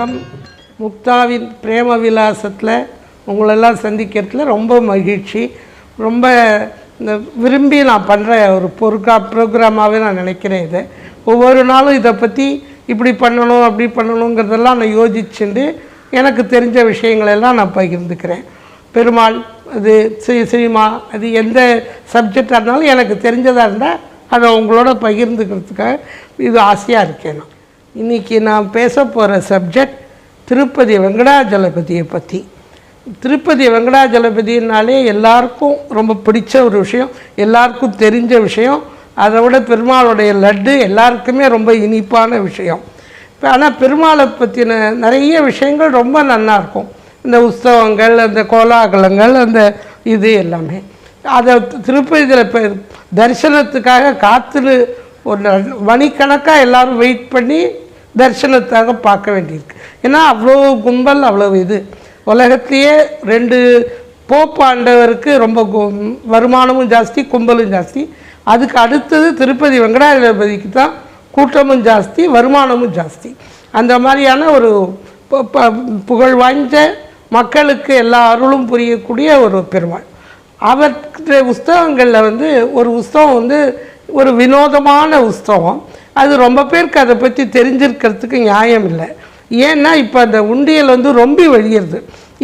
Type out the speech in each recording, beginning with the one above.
வணக்கம். முக்தாவின் பிரேம விலாசத்தில் உங்களெல்லாம் சந்திக்கிறதுல ரொம்ப மகிழ்ச்சி. ரொம்ப விரும்பி நான் பண்ணுற ஒரு ப்ரோக்ராமாகவே நான் நினைக்கிறேன். இதை ஒவ்வொரு நாளும் இதை பற்றி இப்படி பண்ணணும் அப்படி பண்ணணுங்கிறதெல்லாம் நான் யோசிச்சுட்டு எனக்கு தெரிஞ்ச விஷயங்களெல்லாம் நான் பகிர்ந்துக்கிறேன். பெருமாள், அது சினிமா, அது எந்த சப்ஜெக்டாக இருந்தாலும் எனக்கு தெரிஞ்சதாக இருந்தால் அதை உங்களோட பகிர்ந்துக்கிறதுக்காக இது ஆசையாக இருக்கேன். நான் இன்றைக்கி நான் பேச போகிற சப்ஜெக்ட் திருப்பதி வெங்கடாஜலபதியை பற்றி. திருப்பதி வெங்கடாஜலபதினாலே எல்லாருக்கும் ரொம்ப பிடிச்ச ஒரு விஷயம், எல்லாருக்கும் தெரிஞ்ச விஷயம். அதை விட பெருமாளுடைய லட்டு எல்லாருக்குமே ரொம்ப இனிப்பான விஷயம். இப்போ ஆனால் பெருமாளை பற்றின நிறைய விஷயங்கள் ரொம்ப நல்லாயிருக்கும். இந்த உற்சவங்கள், அந்த கோலாகலங்கள், அந்த இது எல்லாமே அதை திருப்பதியில் இப்போ தரிசனத்துக்காக காத்து ஒரு மணிக்கணக்காக எல்லோரும் வெயிட் பண்ணி தரிசனத்துக்காக பார்க்க வேண்டியிருக்கு. ஏன்னா அவ்வளோ கும்பல், அவ்வளோ இது. உலகத்திலேயே 2 போப் ஆண்டவருக்கு ரொம்ப வருமானமும் ஜாஸ்தி, கும்பலும் ஜாஸ்தி. அதுக்கு அடுத்தது திருப்பதி வெங்கடாஜலபதிக்கு தான் கூட்டமும் ஜாஸ்தி, வருமானமும் ஜாஸ்தி. அந்த மாதிரியான ஒரு புகழ் வாய்ந்த மக்களுக்கு எல்லா அருளும் புரியக்கூடிய ஒரு பெருமாள். அவற்றை உற்சவங்களில் ஒரு உற்சவம் ஒரு வினோதமான உற்சவம். அது ரொம்ப பேருக்கு அதை பற்றி தெரிஞ்சிருக்கிறதுக்கு நியாயம் இல்லை. ஏன்னா இப்போ அந்த உண்டியல் ரொம்ப வழியிறது.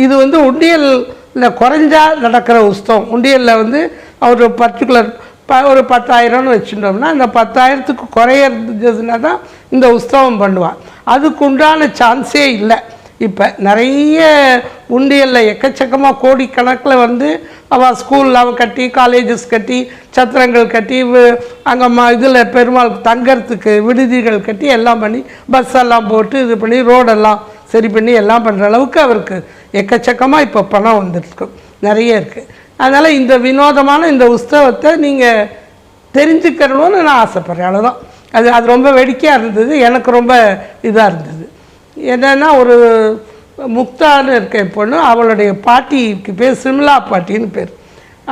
இது உண்டியலில் குறைஞ்சா நடக்கிற உற்சவம். உண்டியலில் ஒரு பர்டிகுலர் ஒரு 10,000ன்னு வச்சுட்டோம்னா அந்த 10,000த்துக்கு குறையிறதுனா தான் இந்த உற்சவம் பண்ணுவாள். அதுக்கு உண்டான சான்ஸே இல்லை. இப்போ நிறைய உண்டியலில் எக்கச்சக்கமாக கோடிக்கணக்கில் அவள் ஸ்கூலில் அவள் கட்டி, காலேஜஸ் கட்டி, சத்திரங்கள் கட்டி, அங்கே இதில் பெருமாள் தங்கறதுக்கு விடுதிகள் கட்டி எல்லாம் பண்ணி பஸ்ஸெல்லாம் போட்டு இது பண்ணி ரோடெல்லாம் சரி பண்ணி எல்லாம் பண்ணுற அளவுக்கு அவருக்கு எக்கச்சக்கமாக இப்போ பணம் வந்துருக்கு, நிறைய இருக்குது. அதனால் இந்த வினோதமான இந்த உற்சவத்தை நீங்கள் தெரிஞ்சுக்கிறணும்னு நான் ஆசைப்பட்றேன். அவ்வளோதான். அது ரொம்ப வேடிக்கையாக இருந்தது. எனக்கு ரொம்ப இதாக இருந்தது. என்னென்னா, ஒரு முக்தான்னு இருக்க பொண்ணு, அவளுடைய பாட்டிக்கு பேர் சிம்லா பாட்டின்னு பேர்.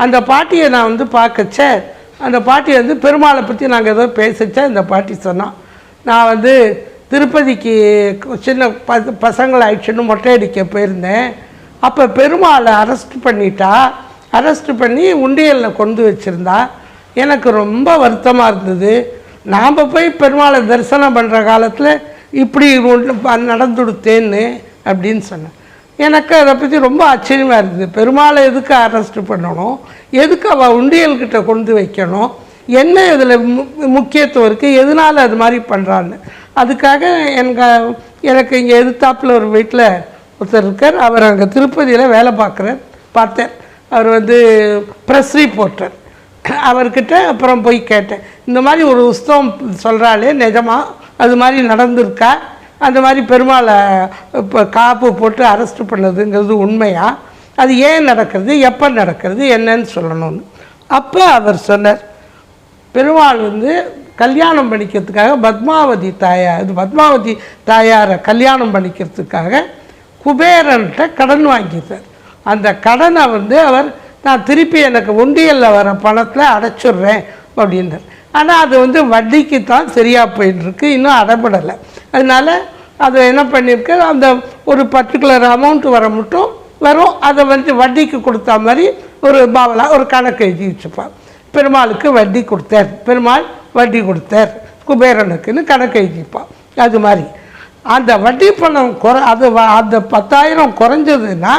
அந்த பாட்டியை நான் பார்க்கச்ச, அந்த பாட்டி பெருமாளை பற்றி நாங்கள் ஏதோ பேசிச்சேன். இந்த பாட்டி சொன்னான், நான் திருப்பதிக்கு சின்ன பசங்களை ஆயிடுச்சுன்னு மொட்டை அடிக்க போயிருந்தேன். அப்போ பெருமாளை அரெஸ்ட் பண்ணி உண்டியலில் கொண்டு வச்சுருந்தா. எனக்கு ரொம்ப வருத்தமாக இருந்தது. நாம் போய் பெருமாளை தரிசனம் பண்ணுற காலத்தில் இப்படி நடந்துடுத்தேன்னு அப்படின்னு சொன்னேன். எனக்கு அதை பற்றி ரொம்ப ஆச்சரியமாக இருந்தது. பெருமாளை எதுக்கு அரெஸ்ட் பண்ணணும், எதுக்கு அவள் உண்டியல்கிட்ட கொண்டு வைக்கணும், என்ன இதில் முக்கியத்துவம் இருக்குது, எதனால் அது மாதிரி பண்ணுறான்னு. அதுக்காக எனக்கு இங்கே எதிர்த்தாப்பில் ஒரு வீட்டில் ஒருத்தர் இருக்கார். அவர் அங்கே திருப்பதியில் வேலை பார்த்தேன். அவர் ப்ரெஸ் ரிப்போர்ட்டர். அவர்கிட்ட அப்புறம் போய் கேட்டேன், இந்த மாதிரி ஒரு உற்சவம் சொல்கிறாளே, நிஜமா அது மாதிரி நடந்திருக்கா, அந்த மாதிரி பெருமாளை இப்போ காப்பு போட்டு அரெஸ்ட் பண்ணதுங்கிறது உண்மையா, அது ஏன் நடக்கிறது, எப்போ நடக்கிறது, என்னன்னு சொல்லணும்னு. அப்போ அவர் சொன்னார், பெருமாள் கல்யாணம் பண்ணிக்கிறதுக்காக பத்மாவதி தாயாரை கல்யாணம் பண்ணிக்கிறதுக்காக குபேரன்கிட்ட கடன் வாங்கிட்டார். அந்த கடனை அவர் நான் திருப்பி எனக்கு உண்டியலில் வர பணத்தில் அடைச்சிட்றேன் அப்படின்றார். ஆனால் அது வட்டிக்கு தான் சரியாக போயிட்டுருக்கு, இன்னும் அடைபடலை. அதனால் அதை என்ன பண்ணியிருக்கு, அந்த ஒரு பர்டிகுலர் அமௌண்ட் வரும், அதை வட்டிக்கு கொடுத்தா மாதிரி ஒரு பாவலாக ஒரு கணக்கு எழுதி வச்சுப்பார். பெருமாளுக்கு வட்டி கொடுத்தார், பெருமாள் வட்டி கொடுத்தார் குபேரனுக்குன்னு கணக்கு எழுதிப்பான். அது மாதிரி அந்த வட்டி பணம் அந்த 10,000 குறைஞ்சதுன்னா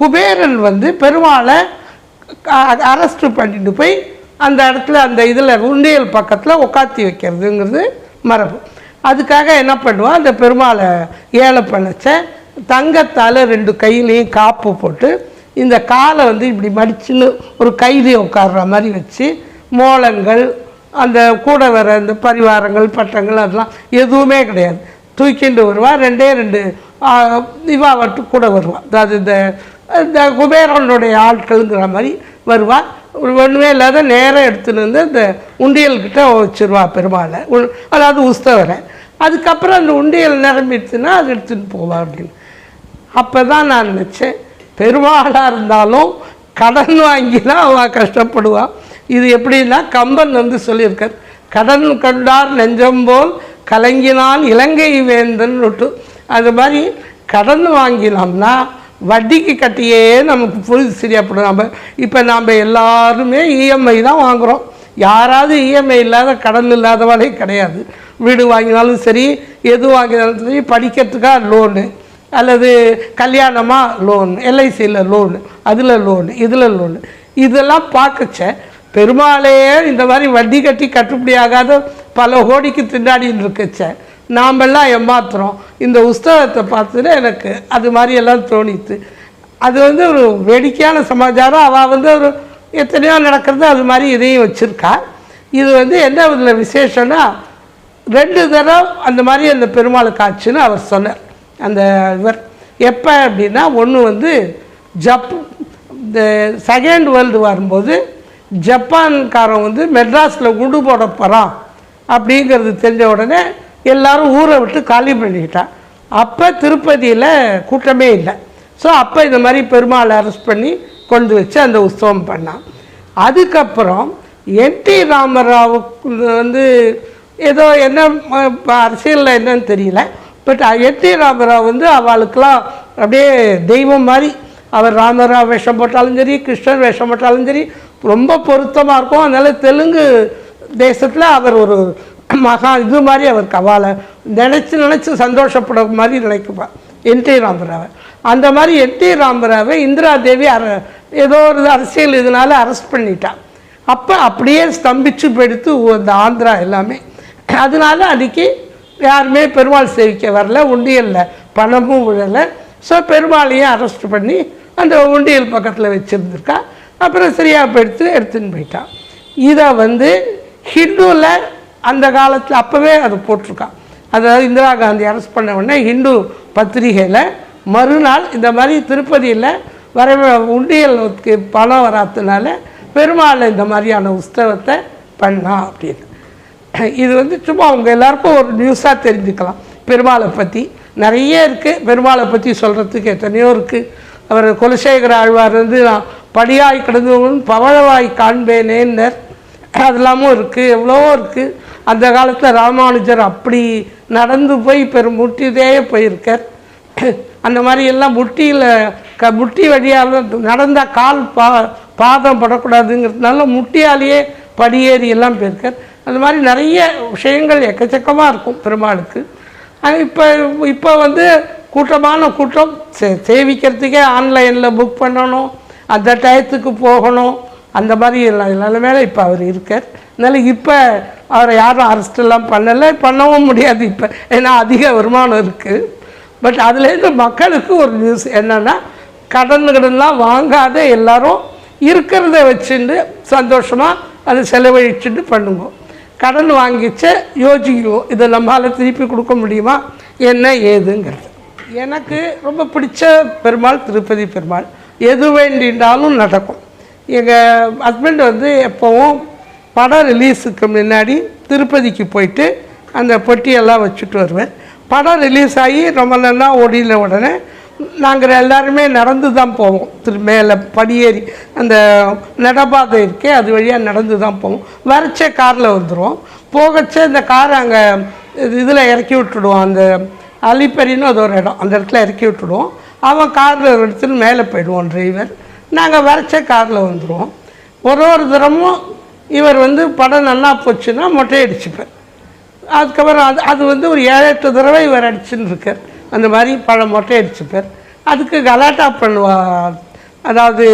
குபேரன் பெருமாளை அரெஸ்ட் பண்ணிட்டு போய் அந்த இடத்துல அந்த இதில் உண்டியல் பக்கத்தில் உட்காத்தி வைக்கிறதுங்கிறது மரபு. அதுக்காக என்ன பண்ணுவாள், அந்த பெருமாளை ஏழை பண்ணச்ச தங்கத்தால் 2 கையிலையும் காப்பு போட்டு இந்த காலை இப்படி மடிச்சுன்னு ஒரு கையிலே உட்கார்ற மாதிரி வச்சு மோளங்கள், அந்த கூட வர அந்த பரிவாரங்கள், பட்டங்கள் அதெல்லாம் எதுவுமே கிடையாது, தூக்கிண்டு வருவாள். 2 இவா கூட வருவாள். அதாவது இந்த குபேரனுடைய ஆட்களுங்கிற மாதிரி வருவாள். ஒன்றுமே இல்லாத நேரம் எடுத்துன்னு இந்த உண்டியல்கிட்ட வச்சுருவா பெருமாளை, அதாவது உற்சவரை. அதுக்கப்புறம் அந்த உண்டியல் நிரம்பிடுச்சுன்னா அது எடுத்துன்னு போவா அப்படின்னு. அப்போ தான் நான் நினச்சேன், பெருமாளாக இருந்தாலும் கடன் வாங்கி தான் அவள் கஷ்டப்படுவாள். இது எப்படின்னா, கம்பன் சொல்லியிருக்கார், கடன் கண்டார் நெஞ்சம்போல் கலங்கினான் இலங்கை வேந்தன் விட்டு. அது மாதிரி கடன் வாங்கினோம்னா வட்டிக்கு கட்டியே நமக்கு புரிது சரியாப்படும். இப்போ நாம் எல்லாருமே இஎம்ஐ தான் வாங்குகிறோம். யாராவது இஎம்ஐ இல்லாத கடன் இல்லாதவாளே கிடையாது. வீடு வாங்கினாலும் சரி, எது வாங்கினாலும் சரி, படிக்கிறதுக்காக லோனு, அல்லது கல்யாணமாக லோன், எல்ஐசியில் லோனு, அதில் லோனு, இதில் லோனு, இதெல்லாம் பார்க்கச்ச பெருமாளே இந்த மாதிரி வட்டி கட்டி கட்டுப்படி ஆகாத பல கோடிக்கு திண்டாடின்னு இருக்கச்ச நாமெல்லாம் ஏமாத்துறோம். இந்த புஸ்தகத்தை பார்த்துட்டு எனக்கு அது மாதிரியெல்லாம் தோணித்து. அது ஒரு வேடிக்கையான சமாச்சாரம். அவள் ஒரு எத்தனையோ நடக்கிறது, அது மாதிரி இதையும் வச்சுருக்கா. இது என்ன இதில் விசேஷம்னா 2 தடவை அந்த மாதிரி அந்த பெருமாளுக்கு ஆச்சுன்னு அவர் சொன்னார். அந்த இவர் எப்போ அப்படின்னா, ஒன்று இந்த செகண்ட் வேர்ல்டு வரும்போது ஜப்பான்காரன் மெட்ராஸில் குண்டு போட போகிறான் அப்படிங்கிறது தெரிஞ்ச உடனே எல்லோரும் ஊரை விட்டு காலி பண்ணிக்கிட்டான். அப்போ திருப்பதியில் கூட்டமே இல்லை. ஸோ அப்போ இந்த மாதிரி பெருமாளை அரெஸ்ட் பண்ணி கொண்டு வச்சு அந்த உற்சவம் பண்ணான். அதுக்கப்புறம் என்டி ராமராவுக்கு ஏதோ என்ன அரசியலில் என்னன்னு தெரியல, பட் என்டி ராமராவ் அவளுக்கெல்லாம் அப்படியே தெய்வம் மாதிரி. அவர் ராமராவ் வேஷம் போட்டாலும் சரி, கிருஷ்ணன் வேஷம் போட்டாலும் சரி, ரொம்ப பொருத்தமாக இருக்கும். அதனால் தெலுங்கு தேசத்தில் அவர் ஒரு மகா இது மாதிரி அவருக்கு அவளை நினச்சி சந்தோஷப்பட மாதிரி நினைக்குப்பா என்டி ராமராவை. அந்த மாதிரி என்டி ராமராவை இந்திரா தேவி ஏதோ ஒரு அரசியல் இதனால் அரெஸ்ட் பண்ணிட்டான். அப்போ அப்படியே ஸ்தம்பிச்சு போயிடுத்து அந்த ஆந்திரா எல்லாமே. அதனால அன்றைக்கி யாருமே பெருமாள் சேவிக்க வரல, உண்டியலில் பணமும் விழலை. ஸோ பெருமாளையும் அரெஸ்ட் பண்ணி அந்த உண்டியல் பக்கத்தில் வச்சுருந்துருக்கா. அப்புறம் சரியாக போயிடுத்து எடுத்துன்னு போயிட்டான். இதை ஹிந்துவில் அந்த காலத்தில் அப்போவே அது போட்டிருக்கான். அதாவது இந்திரா காந்தி அரெஸ்ட் பண்ண உடனே ஹிந்து பத்திரிகையில் மறுநாள் இந்த மாதிரி திருப்பதியில் வர உண்டியலுக்கு பணம் வராததுனால பெருமாள் இந்த மாதிரியான உற்சவத்தை பண்ணான் அப்படின்னு. இது சும்மா அவங்க எல்லாருக்கும் ஒரு நியூஸாக தெரிஞ்சுக்கலாம். பெருமாளை பற்றி நிறைய இருக்குது. பெருமாளை பற்றி சொல்கிறதுக்கு எத்தனையோ இருக்குது. அவர் குலசேகர ஆழ்வார் நான் படியாய் கிடந்தவன் பவழவாய் காண்பேனேன்னர், அதெல்லாமும் இருக்குது. எவ்வளவோ இருக்குது. அந்த காலத்தில் ராமானுஜர் அப்படி நடந்து போய் முட்டிதே போயிருக்கார். அந்த மாதிரி எல்லாம் முட்டி வழியாக நடந்தால் கால் பாதம் படக்கூடாதுங்கிறதுனால முட்டியாலேயே படியேறி எல்லாம் போயிருக்கார். அந்த மாதிரி நிறைய விஷயங்கள் எக்கச்சக்கமாக இருக்கும் பெருமாளுக்கு. இப்போ கூட்டமான கூட்டம் சேவிக்கிறதுக்கே ஆன்லைனில் புக் பண்ணணும், அந்த டயத்துக்கு போகணும், அந்த மாதிரி எல்லாம் மேலே இப்போ அவர் இருக்கார். அதனால் இப்போ அவரை யாரும் அரெஸ்டெல்லாம் பண்ணலை, பண்ணவும் முடியாது இப்போ, ஏன்னா அதிக வருமானம் இருக்குது. பட் அதுலேருந்து மக்களுக்கு ஒரு நியூஸ் என்னென்னா, கடன்லாம் வாங்காத எல்லோரும் இருக்கிறத வச்சுட்டு சந்தோஷமாக அதை செலவழிச்சுட்டு பண்ணுங்க. கடன் வாங்கிச்சு யோசிக்குவோம், இதை நம்மளால் திருப்பி கொடுக்க முடியுமா என்ன ஏதுங்கிறது. எனக்கு ரொம்ப பிடிச்ச பெருமாள் திருப்பதி பெருமாள். எது வேண்டின்றாலும் நடக்கும். எங்கள் ஹஸ்பண்ட் எப்போவும் படம் ரிலீஸுக்கு முன்னாடி திருப்பதிக்கு போயிட்டு அந்த பொட்டியெல்லாம் வச்சுட்டு வருவேன். படம் ரிலீஸ் ஆகி ரொம்ப நல்லா ஓடின உடனே நாங்கள் எல்லாருமே நடந்து தான் போவோம். மேலே படியேறி அந்த நடப்பாதை இருக்கே அது வழியாக நடந்து தான் போவோம். வரைச்ச காரில் வந்துடுவோம். போகச்சே இந்த காரை அங்கே இதில் இறக்கி விட்டுடுவோம். அந்த அலிப்பரின்னு அது ஒரு இடம், அந்த இடத்துல இறக்கி விட்டுடுவோம். அவன் காரில் எடுத்துன்னு மேலே போயிடுவோம் டிரைவர். நாங்கள் வரைச்ச காரில் வந்துடுவோம். ஒரு தரமும் இவர் படம் நல்லா போச்சுன்னா மொட்டை அடிச்சுப்பேன். அதுக்கப்புறம் அது ஒரு 7-8 தடவை இவர் அடிச்சுன்னு இருக்கார். அந்த மாதிரி படம் மொட்டை அடிச்சுப்பார். அதுக்கு கலாட்டா பண்ணுவார். அதாவது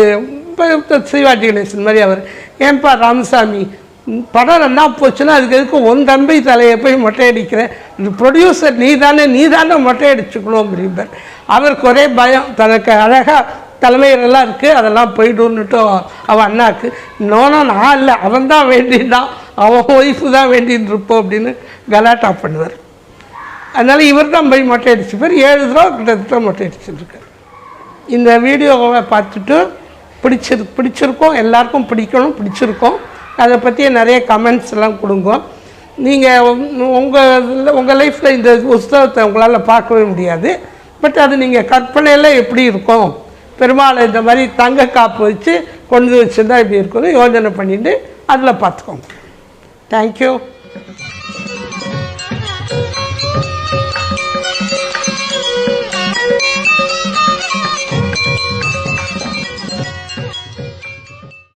இப்போ சிவாஜி கணேசன் மாதிரி அவர், ஏன்பா ராமசாமி படம் நல்லா போச்சுன்னா அதுக்கு எதுக்கு உன் தம்பி தலையை போய் மொட்டை அடிக்கிறேன், ப்ரொடியூசர் நீ தானே மொட்டை அடிச்சுக்கணும் அப்படிம்பார். அவருக்கு ஒரே பயம், தனக்கு அழகாக தலைமையிலெல்லாம் இருக்குது அதெல்லாம் போய்டுன்னுட்டும் அவன் அண்ணாக்கு. இன்னொன்று நான் இல்லை, அவன் தான் வேண்டின்டான், அவன் ஒய்ஃபு தான் வேண்டின்னு இருப்போம் அப்படின்னு கலாட்டா பண்ணுவார். அதனால் இவர் தான் போய் மொட்டை அடிச்சுப்பார். 7 தடவை கிட்டத்தட்ட மொட்டை அடிச்சுருக்கார். இந்த வீடியோவை பார்த்துட்டு பிடிச்சிருக்கோம், எல்லாருக்கும் பிடிச்சிருக்கோம். அதை பற்றி நிறைய கமெண்ட்ஸ் எல்லாம் கொடுங்க. நீங்கள் உங்கள் லைஃப்பில் இந்த புஸ்தகத்தை உங்களால் பார்க்கவே முடியாது. பட் அது நீங்கள் கற்பனையில் எப்படி இருக்கும், பெருமாளை இந்த மாதிரி தங்க காப்பு வச்சு கொண்டு வச்சுருந்தா இப்படி இருக்குன்னு யோஜனை பண்ணிவிட்டு அதில் பார்த்துக்கோங்க. தேங்க்யூ.